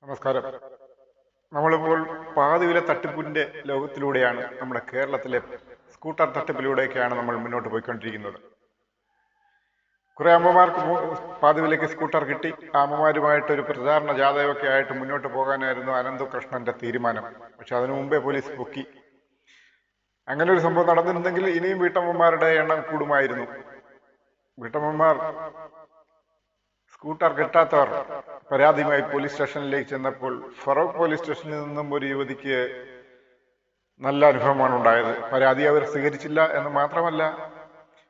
നമസ്കാരം. നമ്മളിപ്പോൾ പാതിവില തട്ടിപ്പിന്റെ ലോകത്തിലൂടെയാണ്, നമ്മുടെ കേരളത്തിലെ സ്കൂട്ടർ തട്ടിപ്പിലൂടെയൊക്കെയാണ് നമ്മൾ മുന്നോട്ട് പോയിക്കൊണ്ടിരിക്കുന്നത്. കുറെ അമ്മമാർക്ക് പാതിവിലയ്ക്ക് സ്കൂട്ടർ കിട്ടി. ആ അമ്മമാരുമായിട്ട് ഒരു പ്രചാരണ ജാഥയൊക്കെ ആയിട്ട് മുന്നോട്ട് പോകാനായിരുന്നു അനന്തകൃഷ്ണന്റെ തീരുമാനം. പക്ഷെ അതിനു മുമ്പേ പോലീസ് പൊക്കി. അങ്ങനെ ഒരു സംഭവം നടന്നിരുന്നെങ്കിൽ ഇനിയും വീട്ടമ്മമാരുടെ എണ്ണം കൂടുമായിരുന്നു. വീട്ടമ്മമാർ സ്കൂട്ടർ കിട്ടാത്തവർ പരാതിയുമായി പോലീസ് സ്റ്റേഷനിലേക്ക് ചെന്നപ്പോൾ ഫറോക്ക് പോലീസ് സ്റ്റേഷനിൽ നിന്നും ഒരു യുവതിക്ക് നല്ല അനുഭവമാണ് ഉണ്ടായത്. പരാതി അവർ സ്വീകരിച്ചില്ല എന്ന് മാത്രമല്ല,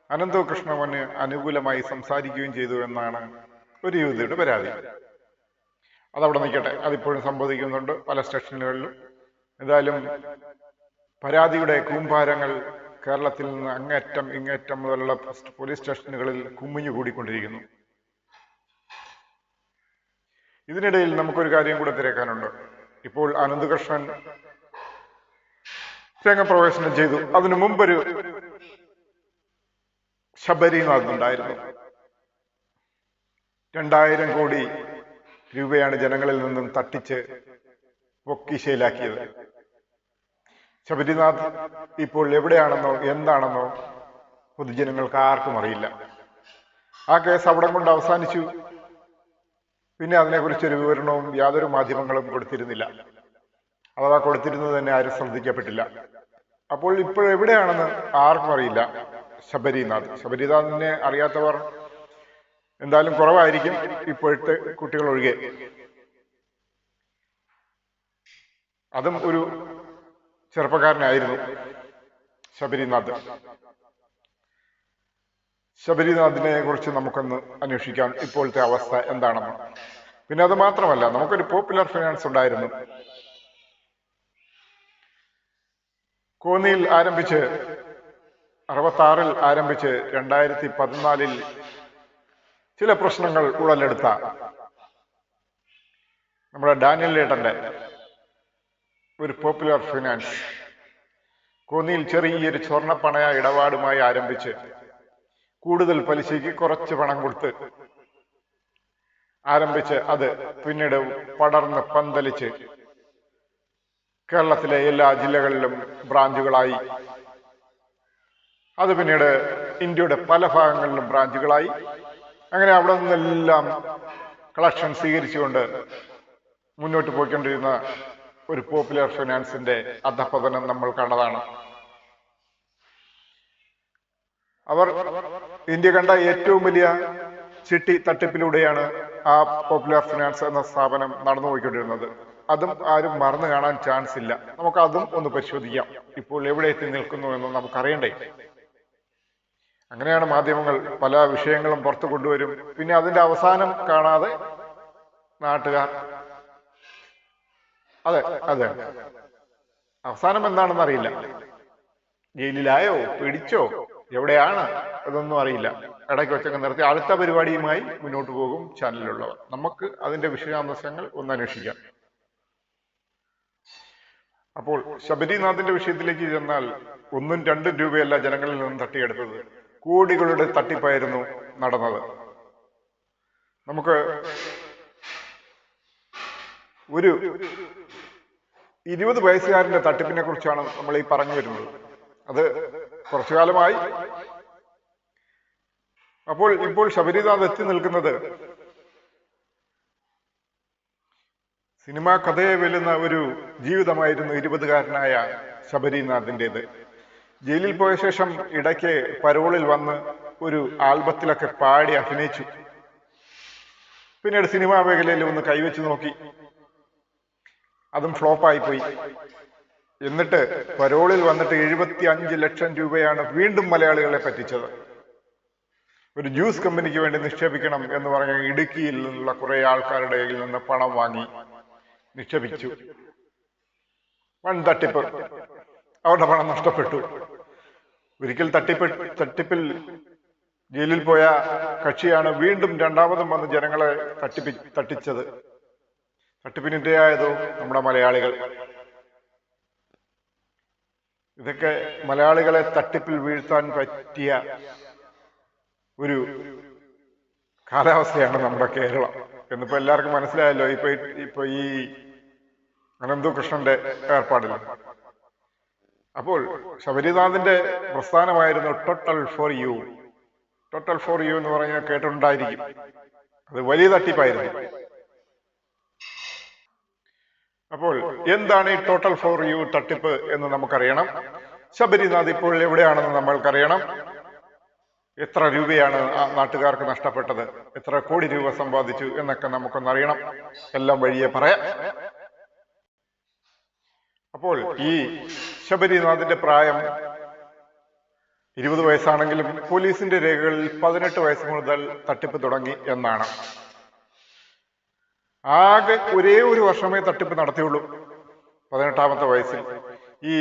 അനന്തകൃഷ്ണന് അനുകൂലമായി സംസാരിക്കുകയും ചെയ്തു എന്നാണ് ഒരു യുവതിയുടെ പരാതി. അതവിടെ നിൽക്കട്ടെ, അതിപ്പോഴും സംഭവിക്കുന്നുണ്ട് പല സ്റ്റേഷനുകളിലും. എന്തായാലും പരാതിയുടെ കൂമ്പാരങ്ങൾ കേരളത്തിൽ നിന്ന് അങ്ങേറ്റം ഇങ്ങേറ്റം മുതലുള്ള പോലീസ് സ്റ്റേഷനുകളിൽ കുമ്മിഞ്ഞു കൂടിക്കൊണ്ടിരിക്കുന്നു. ഇതിനിടയിൽ നമുക്കൊരു കാര്യം കൂടെ തിരക്കാനുണ്ട്. ഇപ്പോൾ അനന്തകൃഷ്ണൻ രംഗപ്രവേശനം ചെയ്തു. അതിനു മുമ്പൊരു ശബരിനാഥ് ഉണ്ടായിരുന്നു. 2000 കോടി രൂപയാണ് ജനങ്ങളിൽ നിന്നും തട്ടിച്ച് പൊക്കിശയിലാക്കിയത്. ശബരിനാഥ് ഇപ്പോൾ എവിടെയാണെന്നോ എന്താണെന്നോ പൊതുജനങ്ങൾക്ക് ആർക്കും അറിയില്ല. ആ കേസ് അവിടെ കൊണ്ട് അവസാനിച്ചു. പിന്നെ അതിനെക്കുറിച്ചൊരു വിവരണവും യാതൊരു മാധ്യമങ്ങളും കൊടുത്തിരുന്നില്ല. അഥവാ കൊടുത്തിരുന്നത് തന്നെ ആരും ശ്രദ്ധിക്കപ്പെട്ടില്ല. അപ്പോൾ ഇപ്പോഴെവിടെയാണെന്ന് ആർക്കും അറിയില്ല ശബരിനാഥിനെ അറിയാത്തവർ എന്തായാലും കുറവായിരിക്കും, ഇപ്പോഴത്തെ കുട്ടികൾ ഒഴികെ. അതും ഒരു ചെറുപ്പക്കാരനായിരുന്നു ശബരിനാഥിനെ കുറിച്ച് നമുക്കൊന്ന് അന്വേഷിക്കാം, ഇപ്പോഴത്തെ അവസ്ഥ എന്താണെന്ന്. പിന്നെ അത് മാത്രമല്ല, നമുക്കൊരു പോപ്പുലർ ഫൈനാൻസ് ഉണ്ടായിരുന്നു. കോന്നിയിൽ ആരംഭിച്ച് 66-ൽ ആരംഭിച്ച് 2014-ൽ ചില പ്രശ്നങ്ങൾ ഉടലെടുത്ത നമ്മുടെ ഡാനിയൽ ഏട്ടന്റെ ഒരു പോപ്പുലർ ഫൈനാൻസ് കോന്നിയിൽ ചെറിയൊരു സ്വർണ്ണപ്പണയ ഇടപാടുമായി ആരംഭിച്ച് കൂടുതൽ പലിശയ്ക്ക് കുറച്ച് പണം കൊടുത്ത് ആരംഭിച്ച് അത് പിന്നീട് പടർന്ന് പന്തലിച്ച് കേരളത്തിലെ എല്ലാ ജില്ലകളിലും ബ്രാഞ്ചുകളായി. അത് പിന്നീട് ഇന്ത്യയുടെ പല ഭാഗങ്ങളിലും ബ്രാഞ്ചുകളായി. അങ്ങനെ അവിടെ നിന്നെല്ലാം കളക്ഷൻ സ്വീകരിച്ചുകൊണ്ട് മുന്നോട്ട് പോയിക്കൊണ്ടിരുന്ന ഒരു പോപ്പുലർ ഫൈനാൻസിന്റെ അധപതനം നമ്മൾ കണ്ടതാണ്. അവർ ഇന്ത്യ കണ്ട ഏറ്റവും വലിയ ചിട്ടി തട്ടിപ്പിലൂടെയാണ് ആ പോപ്പുലർ ഫിനാൻസ് എന്ന സ്ഥാപനം നടന്നുപോയിക്കൊണ്ടിരുന്നത്. അതും ആരും മറന്നു കാണാൻ ചാൻസ് ഇല്ല. നമുക്ക് അതും ഒന്ന് പരിശോധിക്കാം. ഇപ്പോൾ എവിടെ എത്തി നിൽക്കുന്നു എന്ന് നമുക്കറിയണ്ടേ. അങ്ങനെയാണ് മാധ്യമങ്ങൾ പല വിഷയങ്ങളും പുറത്തു കൊണ്ടുവരും. പിന്നെ അതിന്റെ അവസാനം കാണാതെ നാട്ടുകാർ അതെ അവസാനം എന്താണെന്ന് അറിയില്ല. ജയിലിലായോ, പിടിച്ചോ, എവിടെയാണ്, ഇതൊന്നും അറിയില്ല. ഇടയ്ക്ക് വെച്ചൊക്കെ നിർത്തി അടുത്ത പരിപാടിയുമായി മുന്നോട്ട് പോകും ചാനലിലുള്ളവർ. നമുക്ക് അതിന്റെ വിശദാംശങ്ങൾ ഒന്ന് അന്വേഷിക്കാം. അപ്പോൾ ശബരിനാഥിന്റെ വിഷയത്തിലേക്ക് ചെന്നാൽ 1ഉം 2ഉം രൂപയല്ല ജനങ്ങളിൽ നിന്നും തട്ടിയെടുത്തത്. കോടികളുടെ തട്ടിപ്പായിരുന്നു നടന്നത്. നമുക്ക് ഒരു 20 വയസ്സുകാരന്റെ തട്ടിപ്പിനെ കുറിച്ചാണ് നമ്മൾ ഈ പറഞ്ഞു വരുന്നത്. അത് കുറച്ചു കാലമായി. ഇപ്പോൾ ശബരിനാഥ് എത്തി നിൽക്കുന്നത് സിനിമാ കഥയെ വെല്ലുന്ന ഒരു ജീവിതമായിരുന്നു 20കാരനായ ശബരിനാഥിൻ്റെത്. ജയിലിൽ പോയ ശേഷം ഇടയ്ക്ക് പരോളിൽ വന്ന് ഒരു ആൽബത്തിലൊക്കെ പാടി അഭിനയിച്ചു. പിന്നീട് സിനിമാ മേഖലയിൽ ഒന്ന് കൈവച്ചു നോക്കി. അതും ഫ്ലോപ്പായി പോയി. എന്നിട്ട് പരോളിൽ വന്നിട്ട് 75 ലക്ഷം രൂപയാണ് വീണ്ടും മലയാളികളെ പറ്റിച്ചത്. ഒരു ജ്യൂസ് കമ്പനിക്ക് വേണ്ടി നിക്ഷേപിക്കണം എന്ന് പറഞ്ഞ ഇടുക്കിയിൽ നിന്നുള്ള കുറെ ആൾക്കാരുടെ കയ്യിൽ നിന്ന് പണം വാങ്ങി നിക്ഷേപിച്ചു. വൻ തട്ടിപ്പ്. അവരുടെ പണം നഷ്ടപ്പെട്ടു. ഒരിക്കൽ തട്ടിപ്പിൽ ജയിലിൽ പോയ കക്ഷിയാണ് വീണ്ടും രണ്ടാമതും വന്ന് ജനങ്ങളെ തട്ടിച്ചത്. തട്ടിപ്പിനിരയായതോ നമ്മുടെ മലയാളികൾ. ഇതൊക്കെ മലയാളികളെ തട്ടിപ്പിൽ വീഴ്ത്താൻ പറ്റിയ ഒരു കാലാവസ്ഥയാണ് നമ്മുടെ കേരളം. എന്നിപ്പോ എല്ലാവർക്കും മനസ്സിലായല്ലോ ഇപ്പൊ ഈ അനന്തു കൃഷ്ണന്റെ ഏർപ്പാടിൽ. അപ്പോൾ ശബരിനാഥിന്റെ പ്രസ്ഥാനമായിരുന്നു total for you. Total for you എന്ന് പറഞ്ഞാൽ കേട്ടിട്ടുണ്ടായിരിക്കും. അത് വലിയ തട്ടിപ്പായിരുന്നു. അപ്പോൾ എന്താണ് ഈ ടോട്ടൽ ഫോർ യു തട്ടിപ്പ് എന്ന് നമുക്കറിയണം. ശബരിനാഥ് ഇപ്പോൾ എവിടെയാണെന്ന് നമ്മൾക്കറിയണം. എത്ര രൂപയാണ് ആ നാട്ടുകാർക്ക് നഷ്ടപ്പെട്ടത്, എത്ര കോടി രൂപ സമ്പാദിച്ചു എന്നൊക്കെ നമുക്കൊന്നറിയണം. എല്ലാം വഴിയെ പറയാം. അപ്പോൾ ഈ ശബരിനാഥിന്റെ പ്രായം 20 വയസ്സാണെങ്കിലും പോലീസിന്റെ രേഖകളിൽ 18 വയസ്സ് മുതൽ തട്ടിപ്പ് തുടങ്ങി എന്നാണ്. ആകെ ഒരേ ഒരു വർഷമേ തട്ടിപ്പ് നടത്തിയുള്ളൂ, 18ാമത്തെ വയസ്സിൽ, ഈ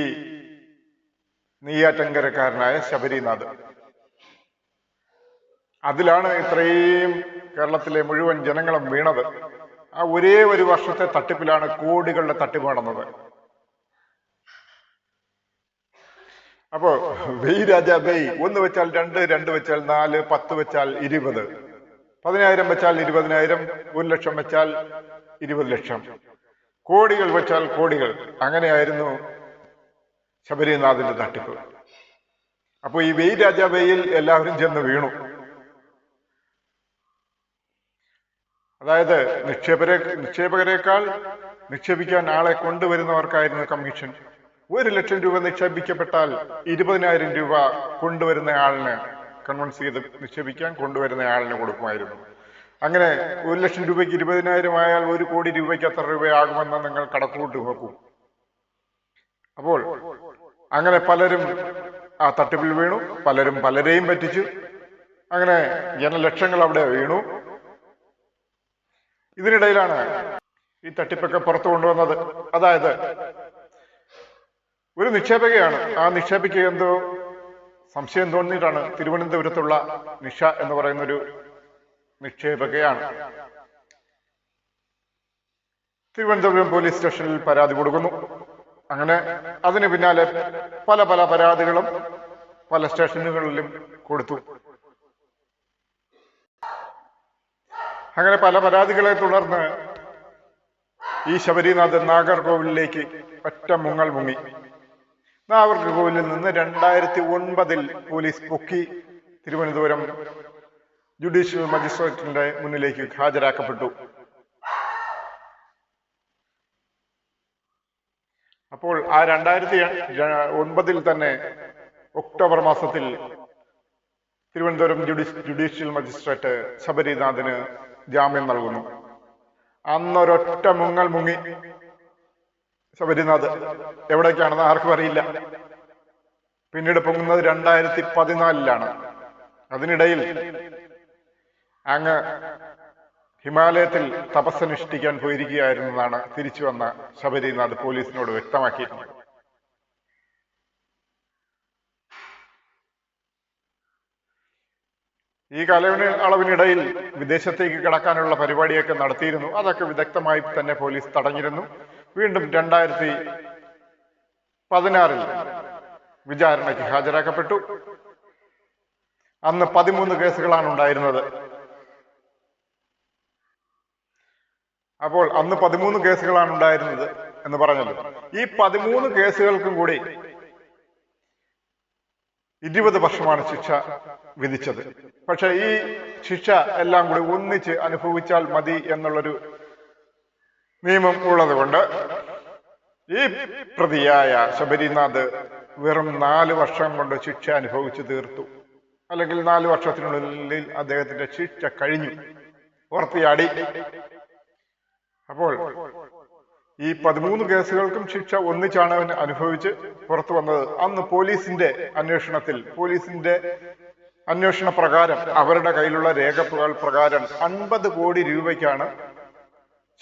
നെയ്യാറ്റങ്കരക്കാരനായ ശബരിനാഥ്. അതിലാണ് ഇത്രയും കേരളത്തിലെ മുഴുവൻ ജനങ്ങളും വീണത്. ആ ഒരേ ഒരു വർഷത്തെ തട്ടിപ്പിലാണ് കോടികളുടെ തട്ടിപ്പ് നടന്നത്. അപ്പോ വെയ് രാജാ വെയ്, 1 വെച്ചാൽ 2, 2 വെച്ചാൽ 4, 10 വെച്ചാൽ 20, 10,000 വെച്ചാൽ 20,000, 1 ലക്ഷം വെച്ചാൽ 20 ലക്ഷം, കോടികൾ വെച്ചാൽ കോടികൾ. അങ്ങനെയായിരുന്നു ശബരിനാഥിന്റെ തട്ടിപ്പ്. അപ്പൊ ഈ വെയ് രാജാ വെയിൽ എല്ലാവരും ചെന്ന് വീണു. അതായത് നിക്ഷേപകരെക്കാൾ നിക്ഷേപിക്കാൻ ആളെ കൊണ്ടുവരുന്നവർക്കായിരുന്നു കമ്മീഷൻ. 1 ലക്ഷം രൂപ നിക്ഷേപിക്കപ്പെട്ടാൽ 20,000 രൂപ കൊണ്ടുവരുന്ന ആളിന്, കൺവിൻസ് ചെയ്ത് നിക്ഷേപിക്കാൻ കൊണ്ടുവരുന്ന ആളിന് കൊടുക്കുമായിരുന്നു. അങ്ങനെ 1 ലക്ഷം രൂപയ്ക്ക് 20,000 ആയാൽ 1 കോടി രൂപയ്ക്ക് എത്ര രൂപയാകുമെന്ന് നിങ്ങൾ കണക്കുകൂട്ടി നോക്കൂ. അപ്പോൾ അങ്ങനെ പലരും ആ തട്ടിപ്പിൽ വീണു, പലരും പലരെയും പറ്റിച്ചു. അങ്ങനെ ജനലക്ഷങ്ങൾ അവിടെ വീണു. ഇതിനിടയിലാണ് ഈ തട്ടിപ്പൊക്കെ പുറത്തു കൊണ്ടുവന്നത്. അതായത് ഒരു നിക്ഷേപകയാണ്, ആ നിക്ഷേപിക്ക് എന്തോ സംശയം തോന്നിയിട്ടാണ്, തിരുവനന്തപുരത്തുള്ള നിഷ എന്ന് പറയുന്നൊരു നിക്ഷേപകയാണ്, തിരുവനന്തപുരം പോലീസ് സ്റ്റേഷനിൽ പരാതി കൊടുക്കുന്നു. അങ്ങനെ അതിന് പിന്നാലെ പല പല പരാതികളും പല സ്റ്റേഷനുകളിലും കൊടുത്തു. അങ്ങനെ പല പരാതികളെ തുടർന്ന് ഈ ശബരിനാഥ് നാഗർകോവിലിലേക്ക് ഒറ്റ മുങ്ങൽ മുങ്ങി. നാഗർകോവിലിൽ നിന്ന് 2009 പോലീസ് പൊക്കി തിരുവനന്തപുരം ജുഡീഷ്യൽ മജിസ്ട്രേറ്റിന്റെ മുന്നിലേക്ക് ഹാജരാക്കപ്പെട്ടു. അപ്പോൾ ആ 2009 തന്നെ ഒക്ടോബർ മാസത്തിൽ തിരുവനന്തപുരം ജുഡീഷ്യൽ മജിസ്ട്രേറ്റ് ശബരിനാഥിന് ജാമ്യം നൽകുന്നു. അന്നൊരൊറ്റ മുങ്ങൽ മുങ്ങി ശബരിനാഥ്. എവിടേക്കാണെന്ന് ആർക്കും അറിയില്ല. പിന്നീട് പൊങ്ങുന്നത് 2014 അതിനിടയിൽ അങ്ങ് ഹിമാലയത്തിൽ തപസ്സനുഷ്ഠിക്കാൻ പോയിരിക്കുകയായിരുന്നതാണ് തിരിച്ചു വന്ന ശബരിനാഥ് പോലീസിനോട് വ്യക്തമാക്കിയിരുന്നത്. ഈ കാലയളവിനിടയിൽ വിദേശത്തേക്ക് കടക്കാനുള്ള പരിപാടിയൊക്കെ നടത്തിയിരുന്നു. അതൊക്കെ വിദഗ്ധമായി തന്നെ പോലീസ് തടഞ്ഞിരുന്നു. വീണ്ടും 2016 വിചാരണയ്ക്ക് ഹാജരാക്കപ്പെട്ടു. അന്ന് 13 കേസുകളാണ് ഉണ്ടായിരുന്നത്. അപ്പോൾ അന്ന് 13 കേസുകളാണ് ഉണ്ടായിരുന്നത് എന്ന് പറഞ്ഞല്ലോ. ഈ 13 കേസുകൾക്കും കൂടി 20 വർഷമാണ് ശിക്ഷ വിധിച്ചത്. പക്ഷെ ഈ ശിക്ഷ എല്ലാം കൂടി ഒന്നിച്ച് അനുഭവിച്ചാൽ മതി എന്നുള്ളൊരു നിയമം ഉള്ളത് കൊണ്ട് ഈ പ്രതിയായ ശബരിനാഥ് വെറും 4 വർഷം കൊണ്ട് ശിക്ഷ അനുഭവിച്ചു തീർത്തു. അല്ലെങ്കിൽ 4 വർഷത്തിനുള്ളിൽ അദ്ദേഹത്തിന്റെ ശിക്ഷ കഴിഞ്ഞു, പുറത്തിയാടി. അപ്പോൾ ഈ 13 കേസുകൾക്കും ശിക്ഷ ഒന്നിച്ചാണ് അവൻ അനുഭവിച്ച് പുറത്തു വന്നത്. അന്ന് പോലീസിന്റെ അന്വേഷണ പ്രകാരം, അവരുടെ കയ്യിലുള്ള രേഖകൾ പ്രകാരം 50 കോടി രൂപയ്ക്കാണ്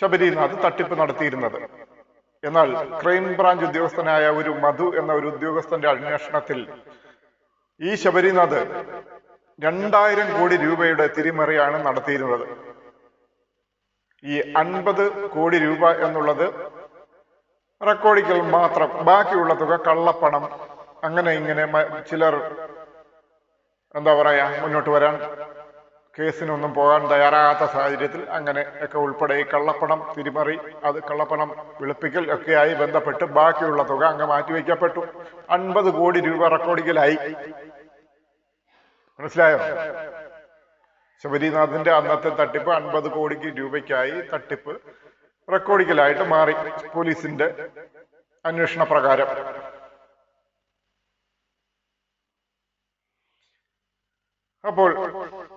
ശബരിനാഥ് തട്ടിപ്പ് നടത്തിയിരുന്നത്. എന്നാൽ ക്രൈംബ്രാഞ്ച് ഉദ്യോഗസ്ഥനായ ഒരു മധു എന്ന ഒരു ഉദ്യോഗസ്ഥന്റെ അന്വേഷണത്തിൽ ഈ ശബരിനാഥ് 2000 കോടി രൂപയുടെ തിരിമറിയാണ് നടത്തിയിരുന്നത്. ഈ 50 കോടി രൂപ എന്നുള്ളത് റെക്കോർഡിക്കൽ മാത്രം, ബാക്കിയുള്ള തുക കള്ളപ്പണം, അങ്ങനെ ഇങ്ങനെ ചിലർ മുന്നോട്ട് വരാൻ കേസിനൊന്നും പോകാൻ തയ്യാറാകാത്ത സാഹചര്യത്തിൽ അങ്ങനെ ഒക്കെ ഉൾപ്പെടെ ഈ കള്ളപ്പണം തിരിമറി, അത് കള്ളപ്പണം വെളുപ്പിക്കൽ ഒക്കെയായി ബന്ധപ്പെട്ട് ബാക്കിയുള്ള തുക അങ്ങ് മാറ്റിവെക്കപ്പെട്ടു. 50 കോടി രൂപ റെക്കോർഡിക്കലായി. മനസ്സിലായോ? ശബരിനാഥിന്റെ അന്നത്തെ തട്ടിപ്പ് 50 കോടി രൂപയ്ക്കായി തട്ടിപ്പ് റെക്കോർഡിക്കലായിട്ട് മാറി പോലീസിന്റെ അന്വേഷണ പ്രകാരം. അപ്പോൾ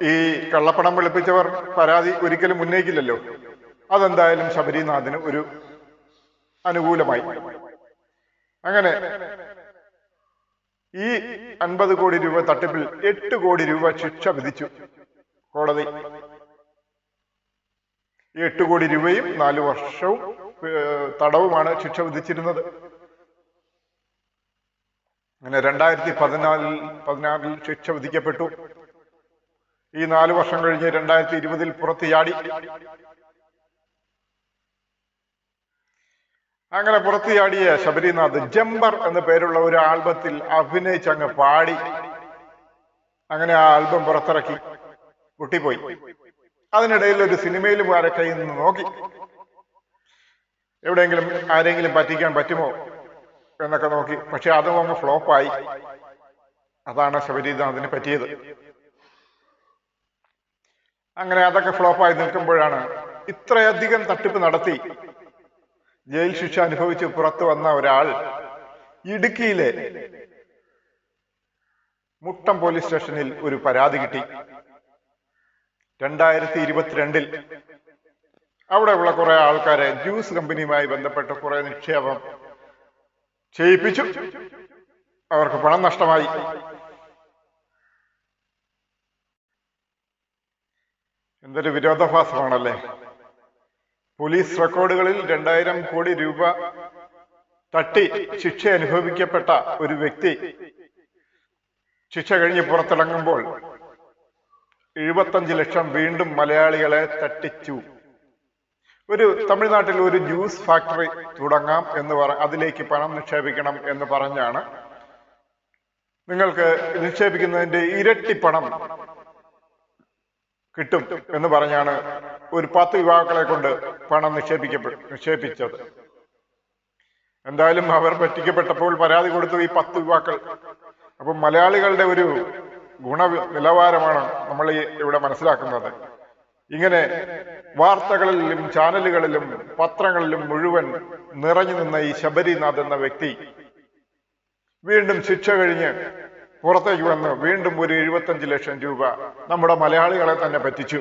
ഈ കള്ളപ്പണം വെളുപ്പിച്ചവർ പരാതി ഒരിക്കലും ഉന്നയിക്കില്ലല്ലോ. അതെന്തായാലും ശബരിനാഥിന് ഒരു അനുകൂലമായി. അങ്ങനെ ഈ 50 കോടി രൂപ തട്ടിപ്പിൽ 8 കോടി രൂപ ശിക്ഷ വിധിച്ചു കോടതി. ഈ 8 കോടി രൂപയും 4 വർഷവും തടവുമാണ് ശിക്ഷ വിധിച്ചിരുന്നത്. അങ്ങനെ 2014 ശിക്ഷ വിധിക്കപ്പെട്ടു. ഈ 4 വർഷം കഴിഞ്ഞ് 2020 പുറത്ത് ചാടി. അങ്ങനെ പുറത്ത് ചാടിയ ശബരിനാഥ് ജംബർ എന്ന പേരുള്ള ഒരു ആൽബത്തിൽ അഭിനയിച്ചങ്ങ് പാടി. അങ്ങനെ ആ ആൽബം പുറത്തിറക്കി, പൊട്ടിപ്പോയി. അതിനിടയിൽ ഒരു സിനിമയിലും ആരൊക്കെ നിന്ന് നോക്കി, എവിടെയെങ്കിലും ആരെങ്കിലും പറ്റിക്കാൻ പറ്റുമോ എന്നൊക്കെ നോക്കി. പക്ഷെ അതും അങ്ങ് ഫ്ലോപ്പായി. അതാണ് ശബരിനാഥിന് പറ്റിയത്. അങ്ങനെ അതൊക്കെ ഫ്ലോപ്പായി നിൽക്കുമ്പോഴാണ് ഇത്രയധികം തട്ടിപ്പ് നടത്തി ജയിൽ ശിക്ഷ അനുഭവിച്ച് പുറത്തു വന്ന ഒരാൾ ഇടുക്കിയിലെ മുട്ടം പോലീസ് സ്റ്റേഷനിൽ ഒരു പരാതി കിട്ടി. 2022 അവിടെയുള്ള കുറെ ആൾക്കാരെ ജ്യൂസ് കമ്പനിയുമായി ബന്ധപ്പെട്ട് കുറെ നിക്ഷേപം ചെയ്യിപ്പിച്ചു. അവർക്ക് പണം നഷ്ടമായി. എന്തൊരു വിരോധാഭാസമാണല്ലേ. പോലീസ് റെക്കോർഡുകളിൽ 2000 കോടി രൂപ തട്ടി ശിക്ഷ അനുഭവിക്കപ്പെട്ട ഒരു വ്യക്തി ശിക്ഷ കഴിഞ്ഞ് പുറത്തിറങ്ങുമ്പോൾ 75 ലക്ഷം വീണ്ടും മലയാളികളെ തട്ടിച്ചു. ഒരു തമിഴ്നാട്ടിൽ ഒരു ജ്യൂസ് ഫാക്ടറി തുടങ്ങാം എന്ന് അതിലേക്ക് പണം നിക്ഷേപിക്കണം എന്ന് പറഞ്ഞാണ്, നിങ്ങൾക്ക് നിക്ഷേപിക്കുന്നതിന്റെ ഇരട്ടി പണം കിട്ടും എന്ന് പറഞ്ഞാണ് ഒരു 10 യുവാക്കളെ കൊണ്ട് പണം നിക്ഷേപിച്ചത്. എന്തായാലും അവർ പറ്റിക്കപ്പെട്ടപ്പോൾ പരാതി കൊടുത്തു ഈ 10 യുവാക്കൾ. അപ്പം മലയാളികളുടെ ഒരു നിലവാരമാണ് നമ്മൾ ഇവിടെ മനസ്സിലാക്കുന്നത്. ഇങ്ങനെ വാർത്തകളിലും ചാനലുകളിലും പത്രങ്ങളിലും മുഴുവൻ നിറഞ്ഞു നിന്ന ഈ ശബരിനാഥ് എന്ന വ്യക്തി വീണ്ടും ശിക്ഷ കഴിഞ്ഞ് പുറത്തേക്ക് വന്ന് വീണ്ടും ഒരു 75 ലക്ഷം രൂപ നമ്മുടെ മലയാളികളെ തന്നെ പറ്റിച്ചു.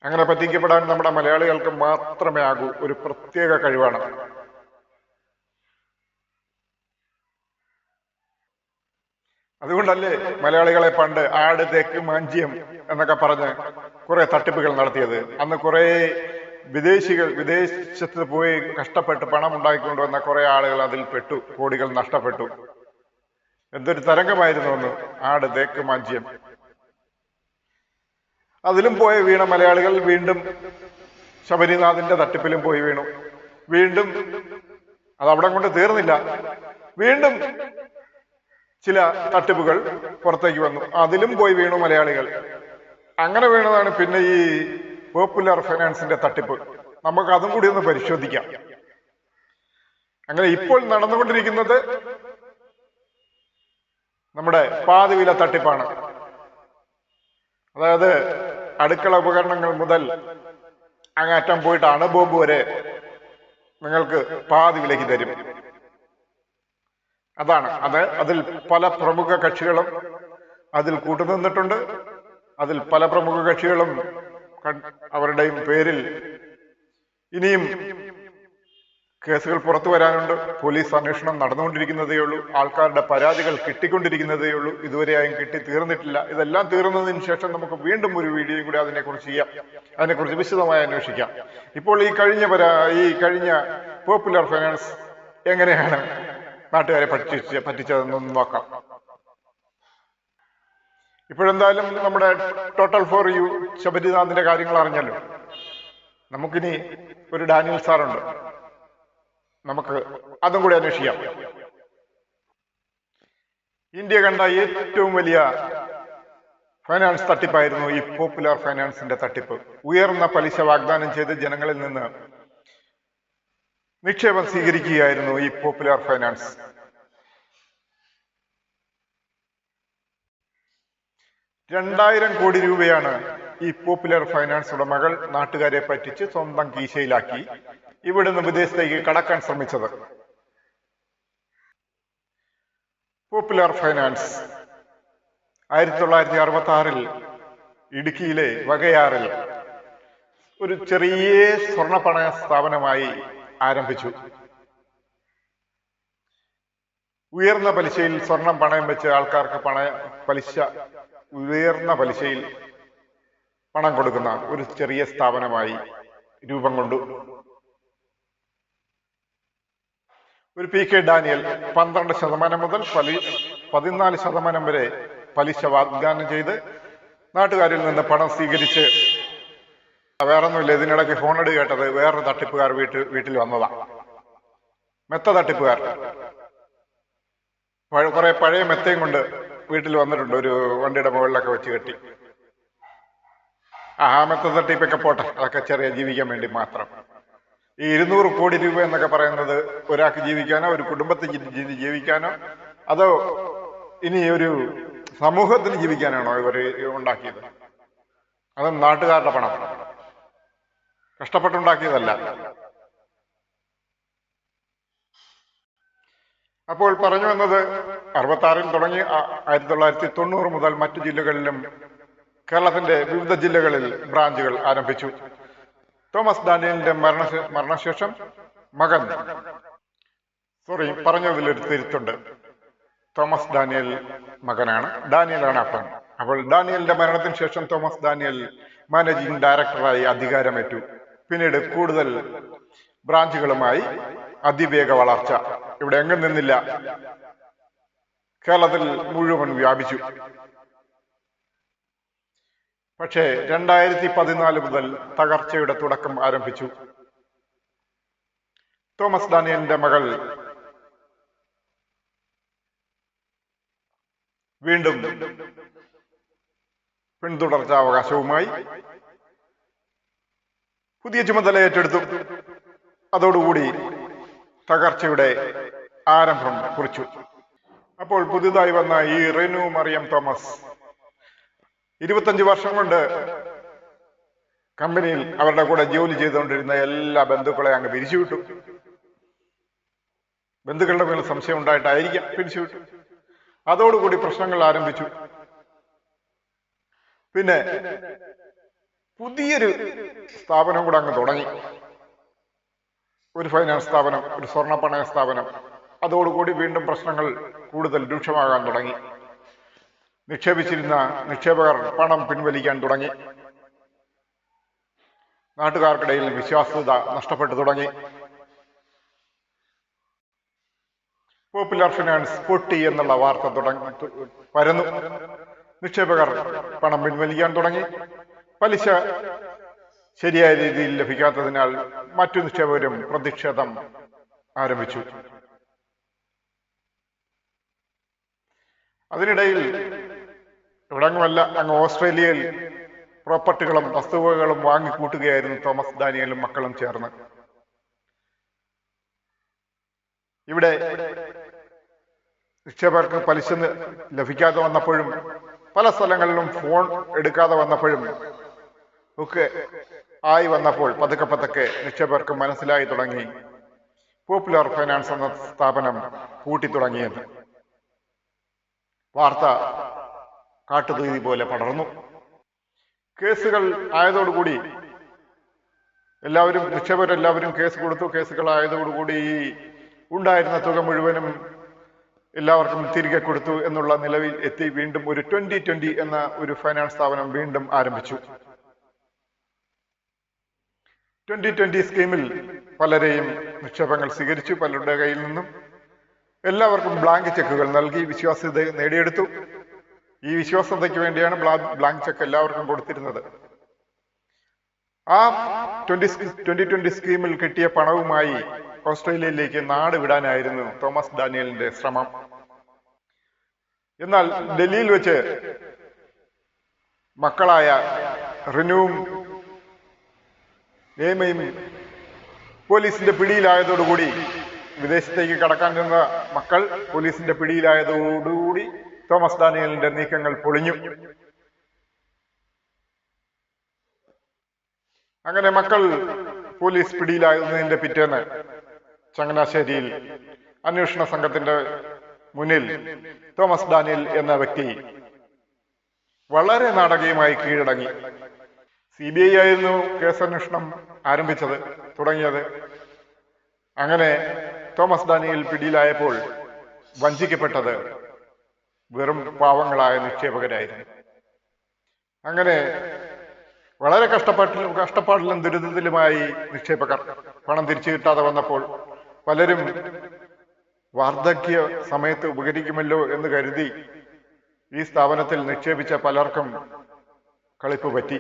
അങ്ങനെ പറ്റിക്കപ്പെടാൻ നമ്മുടെ മലയാളികൾക്ക് മാത്രമേ ആകൂ. ഒരു പ്രത്യേക കഴിവാണ്. അതുകൊണ്ടല്ലേ മലയാളികളെ പണ്ട് ആട്, തേക്ക്, മാഞ്ചിയം എന്നൊക്കെ പറഞ്ഞ് കുറെ തട്ടിപ്പുകൾ നടത്തിയത്. അന്ന് കുറെ വിദേശത്ത് പോയി കഷ്ടപ്പെട്ട് പണം ഉണ്ടാക്കിക്കൊണ്ടുവന്ന കുറെ ആളുകൾ അതിൽ പെട്ടു, കോടികൾ നഷ്ടപ്പെട്ടു. എന്തൊരു തരംഗമായിരുന്നു അന്ന് ആട്, തേക്ക്, മാഞ്ചിയം. അതിലും പോയി വീണ മലയാളികൾ വീണ്ടും ശബരിനാഥിന്റെ തട്ടിപ്പിലും പോയി വീണു. വീണ്ടും അതവിടെ കൊണ്ട് തീർന്നില്ല. വീണ്ടും ചില തട്ടിപ്പുകൾ പുറത്തേക്ക് വന്നു. അതിലും പോയി വീണു മലയാളികൾ. അങ്ങനെ വീണതാണ് പിന്നെ ഈ പോപ്പുലർ ഫൈനാൻസിന്റെ തട്ടിപ്പ്. നമുക്ക് അതും കൂടി ഒന്ന് പരിശോധിക്കാം. അങ്ങനെ ഇപ്പോൾ നടന്നുകൊണ്ടിരിക്കുന്നത് നമ്മുടെ പാതിവില തട്ടിപ്പാണ്. അതായത് അടുക്കള ഉപകരണങ്ങൾ മുതൽ അങ്ങേറ്റം പോയിട്ട് അണുബോംബ് വരെ നിങ്ങൾക്ക് പാതി വിലയ്ക്ക് തരും. അതാണ് അതിൽ പല പ്രമുഖ കക്ഷികളും അതിൽ കൂട്ടുനിന്നിട്ടുണ്ട്. അതിൽ പല പ്രമുഖ കക്ഷികളും അവരുടെയും പേരിൽ ഇനിയും കേസുകൾ പുറത്തു വരാനുണ്ട്. പോലീസ് അന്വേഷണം നടന്നുകൊണ്ടിരിക്കുന്നതേ ഉള്ളൂ. ആൾക്കാരുടെ പരാതികൾ കിട്ടിക്കൊണ്ടിരിക്കുന്നതേ ഉള്ളൂ. ഇതുവരെയായും കിട്ടി തീർന്നിട്ടില്ല. ഇതെല്ലാം തീർന്നതിന് ശേഷം നമുക്ക് വീണ്ടും ഒരു വീഡിയോയും കൂടി അതിനെക്കുറിച്ച് ചെയ്യാം. അതിനെക്കുറിച്ച് വിശദമായി അന്വേഷിക്കാം. ഇപ്പോൾ ഈ കഴിഞ്ഞ പോപ്പുലർ ഫൈനാൻസ് എങ്ങനെയാണ് നാട്ടുകാരെ പറ്റിച്ചതെന്നൊന്ന് നോക്കാം. ഇപ്പോഴെന്തായാലും നമ്മുടെ ടോട്ടൽ ഫോർ യു ശബരിനാഥിന്റെ കാര്യങ്ങൾ അറിഞ്ഞല്ലോ. നമുക്കിനി ഒരു ഡാനിയൽ സാറുണ്ട്, നമുക്ക് അതും കൂടി അന്വേഷിക്കാം. ഇന്ത്യ കണ്ട ഏറ്റവും വലിയ ഫൈനാൻസ് തട്ടിപ്പായിരുന്നു ഈ പോപ്പുലർ ഫൈനാൻസിന്റെ തട്ടിപ്പ്. ഉയർന്ന പലിശ വാഗ്ദാനം ചെയ്ത് ജനങ്ങളിൽ നിന്ന് നിക്ഷേപം സ്വീകരിക്കുകയായിരുന്നു ഈ പോപ്പുലർ ഫൈനാൻസ്. 2000 കോടി രൂപയാണ് ഈ പോപ്പുലർ ഫൈനാൻസ് ഉടമകൾ നാട്ടുകാരെ പറ്റിച്ച് സ്വന്തം കീശയിലാക്കി ഇവിടുന്ന് വിദേശത്തേക്ക് കടക്കാൻ ശ്രമിച്ചത്. പോപ്പുലർ ഫൈനാൻസ് 1966 ഇടുക്കിയിലെ വകയാറിൽ ഒരു ചെറിയ സ്വർണ്ണപ്പണയ സ്ഥാപനമായി ആരംഭിച്ചു. ഉയർന്ന പലിശയിൽ സ്വർണം പണയം വെച്ച് ആൾക്കാർക്ക് ഉയർന്ന പലിശയിൽ പണം കൊടുക്കുന്ന ഒരു ചെറിയ സ്ഥാപനമായി രൂപം കൊണ്ടു. ഒരു പി കെ ഡാനിയൽ 12% മുതൽ 14% വരെ പലിശ വാഗ്ദാനം ചെയ്ത് നാട്ടുകാരിൽ നിന്ന് പണം സ്വീകരിച്ച്, വേറൊന്നുമില്ല, ഇതിനിടയ്ക്ക് ഫോണിട് കേട്ടത് വേറൊരു തട്ടിപ്പുകാർ വീട്ടിൽ വന്നതാ. മെത്ത തട്ടിപ്പുകാർ കുറെ പഴയ മെത്തയും കൊണ്ട് വീട്ടിൽ വന്നിട്ടുണ്ട്, ഒരു വണ്ടിയുടെ മുകളിലൊക്കെ വെച്ച് കെട്ടി. ആ മെത്ത തട്ടിപ്പൊക്കെ പോട്ടെ, അതൊക്കെ ചെറിയ ജീവിക്കാൻ വേണ്ടി മാത്രം. ഈ 200 കോടി രൂപ എന്നൊക്കെ പറയുന്നത് ഒരാൾക്ക് ജീവിക്കാനോ ഒരു കുടുംബത്തിന് ജീവിക്കാനോ അതോ ഇനി ഒരു സമൂഹത്തിന് ജീവിക്കാനാണോ ഇവർ ഉണ്ടാക്കിയത്? അതും നാട്ടുകാരുടെ പണം, കഷ്ടപ്പെട്ടുണ്ടാക്കിയതല്ല. അപ്പോൾ പറഞ്ഞു വന്നത്, 66 തുടങ്ങി 1990 മുതൽ മറ്റു ജില്ലകളിലും കേരളത്തിന്റെ വിവിധ ജില്ലകളിൽ ബ്രാഞ്ചുകൾ ആരംഭിച്ചു. തോമസ് ഡാനിയലിന്റെ മരണശേഷം മകൻ, പറഞ്ഞതിലൊരു തിരുത്തുണ്ട്, തോമസ് ഡാനിയൽ മകനാണ്, ഡാനിയലാണ് അപ്പൻ. അപ്പോൾ ഡാനിയലിന്റെ മരണത്തിന് ശേഷം തോമസ് ഡാനിയൽ മാനേജിംഗ് ഡയറക്ടറായി അധികാരമേറ്റു. പിന്നീട് കൂടുതൽ ബ്രാഞ്ചുകളുമായി അതിവേഗ വളർച്ച. ഇവിടെ എങ്ങും നിന്നില്ല, കേരളത്തിൽ മുഴുവൻ വ്യാപിച്ചു. പക്ഷേ 2014 മുതൽ തകർച്ചയുടെ തുടക്കം ആരംഭിച്ചു. തോമസ് ഡാനിയലിന്റെ മകൾ വീണ്ടും പിന്തുടർച്ചാവകാശവുമായി പുതിയ ചുമതല ഏറ്റെടുത്തു. അതോടുകൂടി തകർച്ചയുടെ ആരംഭം കുറിച്ചു. അപ്പോൾ പുതുതായി വന്ന ഈ റെനു മറിയം തോമസ് 25 വർഷം കൊണ്ട് കമ്പനിയിൽ അവരുടെ കൂടെ ജോലി ചെയ്തുകൊണ്ടിരുന്ന എല്ലാ ബന്ധുക്കളെ അങ്ങ് പിരിച്ചുവിട്ടു. ബന്ധുക്കളുടെ മേൽ സംശയം ഉണ്ടായിട്ടായിരിക്കാം പിരിച്ചുവിട്ടു. അതോടുകൂടി പ്രശ്നങ്ങൾ ആരംഭിച്ചു. പിന്നെ പുതിയൊരു സ്ഥാപനം കൂടെ അങ്ങ് തുടങ്ങി, ഒരു ഫൈനാൻസ് സ്ഥാപനം, ഒരു സ്വർണ്ണപ്പണയ സ്ഥാപനം. അതോടുകൂടി വീണ്ടും പ്രശ്നങ്ങൾ കൂടുതൽ രൂക്ഷമാകാൻ തുടങ്ങി. നിക്ഷേപിച്ചിരുന്ന നിക്ഷേപകർ പണം പിൻവലിക്കാൻ തുടങ്ങി. നാട്ടുകാർക്കിടയിൽ വിശ്വാസ്യത നഷ്ടപ്പെട്ടു തുടങ്ങി. പോപ്പുലർ ഫിനാൻസ് പൊട്ടി എന്നുള്ള വാർത്ത പരന്നു. നിക്ഷേപകർ പണം പിൻവലിക്കാൻ തുടങ്ങി. പലിശ ശരിയായ രീതിയിൽ ലഭിക്കാത്തതിനാൽ മറ്റു നിക്ഷേപകരും പ്രതിഷേധം ആരംഭിച്ചു. അതിനിടയിൽ ഇവിടങ്ങുമല്ല, അങ്ങ് ഓസ്ട്രേലിയയിൽ പ്രോപ്പർട്ടികളും വസ്തുവകകളും വാങ്ങിക്കൂട്ടുകയായിരുന്നു തോമസ് ഡാനിയലും മക്കളും ചേർന്ന്. ഇവിടെ നിക്ഷേപകർക്ക് പലിശ ലഭിക്കാതെ വന്നപ്പോഴും പല സ്ഥലങ്ങളിലും ഫോൺ എടുക്കാതെ വന്നപ്പോഴും ഒക്കെ ആയി വന്നപ്പോൾ പതുക്കെ നിക്ഷേപകർക്ക് മനസ്സിലായി തുടങ്ങി പോപ്പുലർ ഫൈനാൻസ് എന്ന സ്ഥാപനം പൂട്ടിത്തുടങ്ങിയത്. വാർത്ത കാട്ടുതീ പോലെ പടർന്നു. കേസുകൾ ആയതോടുകൂടി നിക്ഷേപകരെല്ലാവരും കേസ് കൊടുത്തു. കേസുകൾ ആയതോടുകൂടി ഈ ഉണ്ടായിരുന്ന തുക മുഴുവനും എല്ലാവർക്കും തിരികെ കൊടുത്തു എന്നുള്ള നിലവിൽ എത്തി. വീണ്ടും ഒരു 2020 എന്ന ഒരു ഫൈനാൻസ് സ്ഥാപനം വീണ്ടും ആരംഭിച്ചു. 2020 സ്കീമിൽ പലരെയും നിക്ഷേപങ്ങൾ സ്വീകരിച്ചു. പലരുടെ കയ്യിൽ നിന്നും എല്ലാവർക്കും ബ്ലാങ്ക് ചെക്കുകൾ നൽകി വിശ്വാസ്യത നേടിയെടുത്തു. ഈ വിശ്വാസ്യതയ്ക്ക് വേണ്ടിയാണ് ബ്ലാങ്ക് ചെക്ക് എല്ലാവർക്കും കൊടുത്തിരുന്നത്. ആ 2020 സ്കീമിൽ കിട്ടിയ പണവുമായി ഓസ്ട്രേലിയയിലേക്ക് നാട് വിടാനായിരുന്നു തോമസ് ഡാനിയലിന്റെ ശ്രമം. എന്നാൽ ഡൽഹിയിൽ വെച്ച് മക്കളായ റിനുവും ഏമയും പോലീസിന്റെ പിടിയിലായതോടുകൂടി, വിദേശത്തേക്ക് കടക്കാൻ ചെന്ന മക്കൾ പോലീസിന്റെ പിടിയിലായതോടുകൂടി തോമസ് ഡാനിയലിന്റെ നീക്കങ്ങൾ പൊളിഞ്ഞു. അങ്ങനെ മക്കൾ പോലീസ് പിടിയിലാകുന്നതിന്റെ പിറ്റേന്ന് ചങ്ങനാശ്ശേരിയിൽ അന്വേഷണ സംഘത്തിന്റെ മുന്നിൽ തോമസ് ഡാനിയൽ എന്ന വ്യക്തി വളരെ നാടകീയമായി കീഴടങ്ങി. CBI ആയിരുന്നു കേസന്വേഷണം തുടങ്ങിയത്. അങ്ങനെ തോമസ് ഡാനിയൽ പിടിയിലായപ്പോൾ വഞ്ചിക്കപ്പെട്ടത് വെറും പാവങ്ങളായ നിക്ഷേപകരായിരുന്നു. അങ്ങനെ വളരെ കഷ്ടപ്പാടിലും ദുരിതത്തിലുമായി നിക്ഷേപകർ. പണം തിരിച്ചു കിട്ടാതെ വന്നപ്പോൾ പലരും വാർദ്ധക്യ സമയത്ത് ഉപകരിക്കുമല്ലോ എന്ന് കരുതി ഈ സ്ഥാപനത്തിൽ നിക്ഷേപിച്ച പലർക്കും കളിപ്പ് പറ്റി.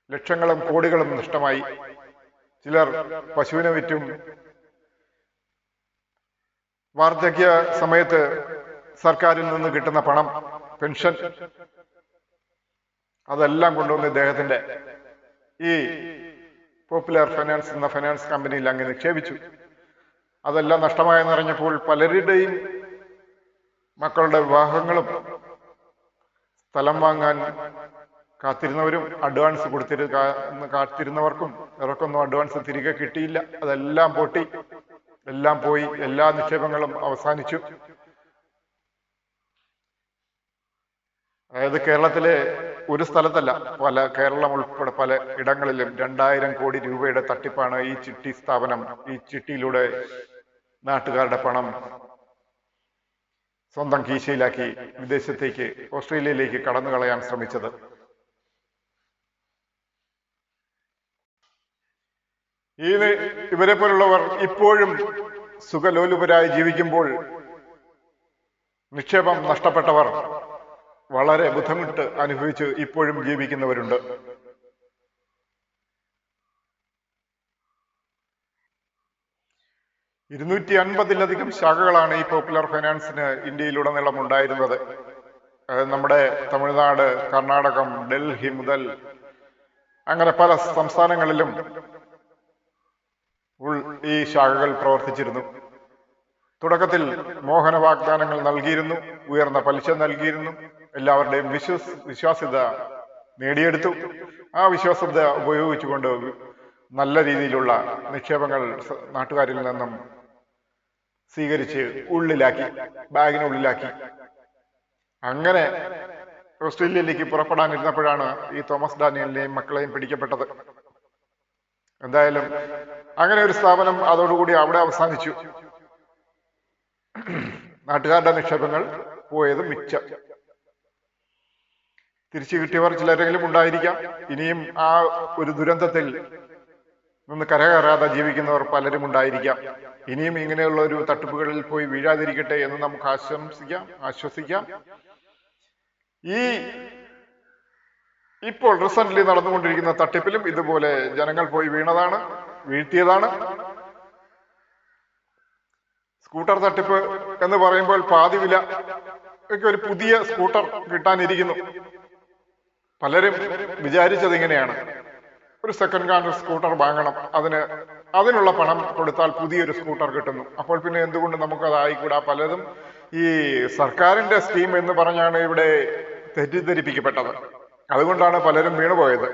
ലക്ഷങ്ങളും കോടികളും നഷ്ടമായി. ചിലർ പശുവിനെ വിറ്റും വാർദ്ധക്യ സമയത്ത് സർക്കാരിൽ നിന്ന് കിട്ടുന്ന പണം, പെൻഷൻ, അതെല്ലാം കൊണ്ടുവന്ന് ഇദ്ദേഹത്തിന്റെ ഈ പോപ്പുലർ ഫൈനാൻസ് എന്ന ഫൈനാൻസ് കമ്പനിയിൽ അങ്ങ് നിക്ഷേപിച്ചു. അതെല്ലാം നഷ്ടമായെന്നറിഞ്ഞപ്പോൾ പലരുടെയും മക്കളുടെ വിവാഹങ്ങളും സ്ഥലം വാങ്ങാൻ കാത്തിരുന്നവരും അഡ്വാൻസ് കാത്തിരുന്നവർക്കും ഇവർക്കൊന്നും അഡ്വാൻസ് തിരികെ കിട്ടിയില്ല. അതെല്ലാം പൊട്ടി, എല്ലാം പോയി, എല്ലാ നിക്ഷേപങ്ങളും അവസാനിച്ചു. അതായത് കേരളത്തിലെ ഒരു സ്ഥലത്തല്ല, കേരളം ഉൾപ്പെടെ പല ഇടങ്ങളിലും 2000 കോടി രൂപയുടെ തട്ടിപ്പാണ് ഈ ചിട്ടി സ്ഥാപനം ഈ ചിട്ടിയിലൂടെ നാട്ടുകാരുടെ പണം സ്വന്തം കീശയിലാക്കി വിദേശത്തേക്ക്, ഓസ്ട്രേലിയയിലേക്ക് കടന്നു കളയാൻ ശ്രമിച്ചത്. ഇവരെ പോലുള്ളവർ ഇപ്പോഴും സുഖലോലുപരായി ജീവിക്കുമ്പോൾ നിക്ഷേപം നഷ്ടപ്പെട്ടവർ വളരെ ബുദ്ധിമുട്ട് അനുഭവിച്ച് ഇപ്പോഴും ജീവിക്കുന്നവരുണ്ട്. +250 ശാഖകളാണ് ഈ പോപ്പുലർ ഫൈനാൻസിന് ഇന്ത്യയിലുടനീളം ഉണ്ടായിരുന്നത്. നമ്മുടെ തമിഴ്നാട്, കർണാടകം, ഡൽഹി മുതൽ അങ്ങനെ പല സംസ്ഥാനങ്ങളിലും ഈ ശാഖകൾ പ്രവർത്തിച്ചിരുന്നു. തുടക്കത്തിൽ മോഹന വാഗ്ദാനങ്ങൾ നൽകിയിരുന്നു, ഉയർന്ന പലിശ നൽകിയിരുന്നു, എല്ലാവരുടെയും വിശ്വാസ്യത നേടിയെടുത്തു. ആ വിശ്വാസ്യത ഉപയോഗിച്ചുകൊണ്ട് നല്ല രീതിയിലുള്ള നിക്ഷേപങ്ങൾ നാട്ടുകാരിൽ നിന്നും സ്വീകരിച്ച് ബാഗിനുള്ളിലാക്കി. അങ്ങനെ ഓസ്ട്രേലിയയിലേക്ക് പുറപ്പെടാനിരുന്നപ്പോഴാണ് ഈ തോമസ് ഡാനിയലിനെയും മക്കളെയും പിടിക്കപ്പെട്ടത്. എന്തായാലും അങ്ങനെ ഒരു സ്ഥാപനം അതോടുകൂടി അവിടെ അവസാനിച്ചു. നാട്ടുകാരുടെ നിക്ഷേപങ്ങൾ പോയത് മിച്ചം. തിരിച്ചു കിട്ടിയവർ ചിലരെങ്കിലും ഉണ്ടായിരിക്കാം. ഇനിയും ആ ഒരു ദുരന്തത്തിൽ നിന്ന് കരകയറാതെ ജീവിക്കുന്നവർ പലരും ഉണ്ടായിരിക്കാം. ഇനിയും ഇങ്ങനെയുള്ള ഒരു തട്ടിപ്പുകളിൽ പോയി വീഴാതിരിക്കട്ടെ എന്ന് നമുക്ക് ആശ്വസിക്കാം. ഇപ്പോൾ റീസെന്റ് നടന്നുകൊണ്ടിരിക്കുന്ന തട്ടിപ്പിലും ഇതുപോലെ ജനങ്ങൾ പോയി വീഴ്ത്തിയതാണ്. സ്കൂട്ടർ തട്ടിപ്പ് എന്ന് പറയുമ്പോൾ പാതി വില ഒക്കെ ഒരു പുതിയ സ്കൂട്ടർ കിട്ടാനിരിക്കുന്നു. പലരും വിചാരിച്ചത് ഇങ്ങനെയാണ്, ഒരു സെക്കൻഡ് ഹാൻഡ് സ്കൂട്ടർ വാങ്ങണം, അതിനുള്ള പണം കൊടുത്താൽ പുതിയൊരു സ്കൂട്ടർ കിട്ടുന്നു. അപ്പോൾ പിന്നെ എന്തുകൊണ്ട് നമുക്കതായിക്കൂടാ? പലതും ഈ സർക്കാരിന്റെ സ്കീം എന്ന് പറഞ്ഞാണ് ഇവിടെ തെറ്റിദ്ധരിപ്പിക്കപ്പെട്ടത്. അതുകൊണ്ടാണ് പലരും വീണുപോയത്.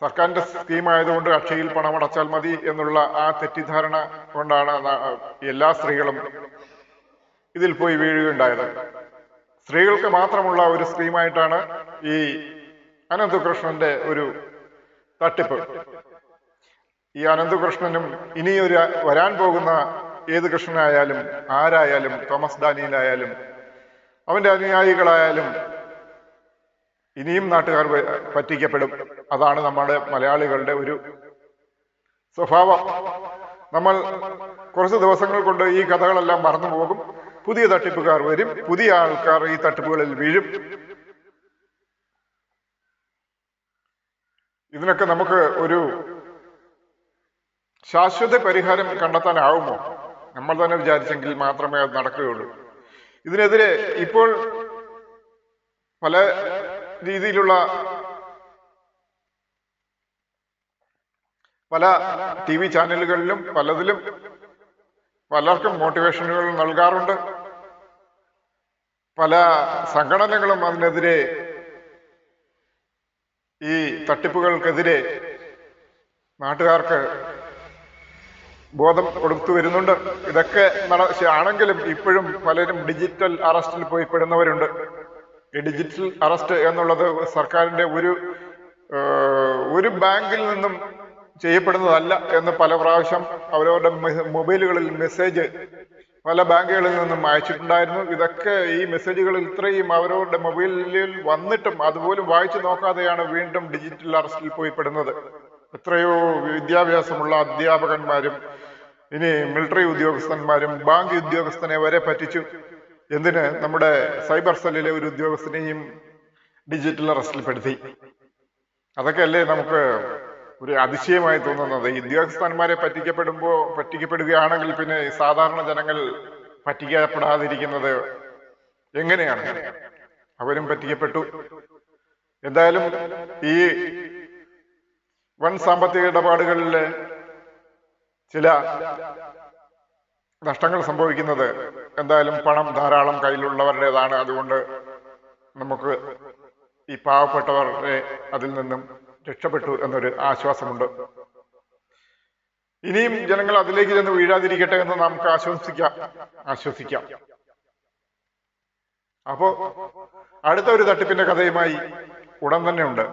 സർക്കാരിന്റെ സ്കീം ആയതുകൊണ്ട് അക്ഷയിൽ പണമടച്ചാൽ മതി എന്നുള്ള ആ തെറ്റിദ്ധാരണ കൊണ്ടാണ് എല്ലാ സ്ത്രീകളും ഇതിൽ പോയി വീഴുകയുണ്ടായത്. സ്ത്രീകൾക്ക് മാത്രമുള്ള ഒരു സ്കീമായിട്ടാണ് ഈ അനന്തകൃഷ്ണന്റെ ഒരു തട്ടിപ്പ്. ഈ അനന്തകൃഷ്ണനും ഇനി വരാൻ പോകുന്ന ഏത് കൃഷ്ണനായാലും ആരായാലും, തോമസ് ഡാനിയലായാലും അവന്റെ അനുയായികളായാലും ഇനിയും നാട്ടുകാർ പറ്റിക്കപ്പെടും. അതാണ് നമ്മുടെ മലയാളികളുടെ ഒരു സ്വഭാവം. നമ്മൾ കുറച്ച് ദിവസങ്ങൾ കൊണ്ട് ഈ കഥകളെല്ലാം മറന്നു പോകും. പുതിയ തട്ടിപ്പുകാർ വരും, പുതിയ ആൾക്കാർ ഈ തട്ടിപ്പുകളിൽ വീഴും. ഇതിനൊക്കെ നമുക്ക് ഒരു ശാശ്വത പരിഹാരം കണ്ടെത്താനാവുമോ? നമ്മൾ തന്നെ വിചാരിച്ചെങ്കിൽ മാത്രമേ അത് നടക്കുകയുള്ളൂ. ഇതിനെതിരെ ഇപ്പോൾ പല രീതിയിലുള്ള പല TV ചാനലുകളിലും പലതിലും പലർക്കും മോട്ടിവേഷനുകൾ നൽകാറുണ്ട്. പല സംഘടനകളും അതിനെതിരെ, ഈ തട്ടിപ്പുകൾക്കെതിരെ നാട്ടുകാർക്ക് ബോധം കൊടുത്തു വരുന്നുണ്ട്. ഇതൊക്കെ ആണെങ്കിലും ഇപ്പോഴും പലരും ഡിജിറ്റൽ അറസ്റ്റിൽ പോയി പെടുന്നവരുണ്ട്. ഈ ഡിജിറ്റൽ അറസ്റ്റ് എന്നുള്ളത് സർക്കാരിന്റെ ഒരു ബാങ്കിൽ നിന്നും ചെയ്യപ്പെടുന്നതല്ല എന്ന് പല പ്രാവശ്യം അവരവരുടെ മൊബൈലുകളിൽ മെസ്സേജ് പല ബാങ്കുകളിൽ നിന്നും അയച്ചിട്ടുണ്ടായിരുന്നു. ഇതൊക്കെ ഈ മെസ്സേജുകളിൽ ഇത്രയും അവരവരുടെ മൊബൈലിൽ വന്നിട്ടും അതുപോലും വായിച്ചു നോക്കാതെയാണ് വീണ്ടും ഡിജിറ്റൽ അറസ്റ്റിൽ പോയി പെടുന്നത്. എത്രയോ വിദ്യാഭ്യാസമുള്ള അധ്യാപകന്മാരും ഇനി മിലിറ്ററി ഉദ്യോഗസ്ഥന്മാരും ബാങ്ക് ഉദ്യോഗസ്ഥനെ വരെ പറ്റിച്ചു. എന്തിന്? നമ്മുടെ സൈബർ സെല്ലിലെ ഒരു ഉദ്യോഗസ്ഥനെയും ഡിജിറ്റൽ അറസ്റ്റിൽ പെടുത്തി. അതൊക്കെയല്ലേ നമുക്ക് ഒരു അതിശയമായി തോന്നുന്നത്. ഈ ഉദ്യോഗസ്ഥന്മാരെ പറ്റിക്കപ്പെടുകയാണെങ്കിൽ പിന്നെ സാധാരണ ജനങ്ങൾ പറ്റിക്കപ്പെടാതിരിക്കുന്നത് എങ്ങനെയാണ്? അവരും പറ്റിക്കപ്പെട്ടു. എന്തായാലും ഈ വൻ സാമ്പത്തിക ഇടപാടുകളിൽ ചില നഷ്ടങ്ങൾ സംഭവിക്കുന്നത് എന്തായാലും പണം ധാരാളം കയ്യിലുള്ളവരുടേതാണ്. അതുകൊണ്ട് നമുക്ക് ഈ പാവപ്പെട്ടവരെ അതിൽ നിന്നും രക്ഷപ്പെട്ടു എന്നൊരു ആശ്വാസമുണ്ട്. ഇനിയും ജനങ്ങൾ അതിലേക്ക് ചെന്ന് വീഴാതിരിക്കട്ടെ എന്ന് നമുക്ക് ആശ്വസിക്കാം. അപ്പോ അടുത്ത ഒരു തട്ടിപ്പിന്റെ കഥയുമായി ഉടൻ തന്നെ ഉണ്ട്.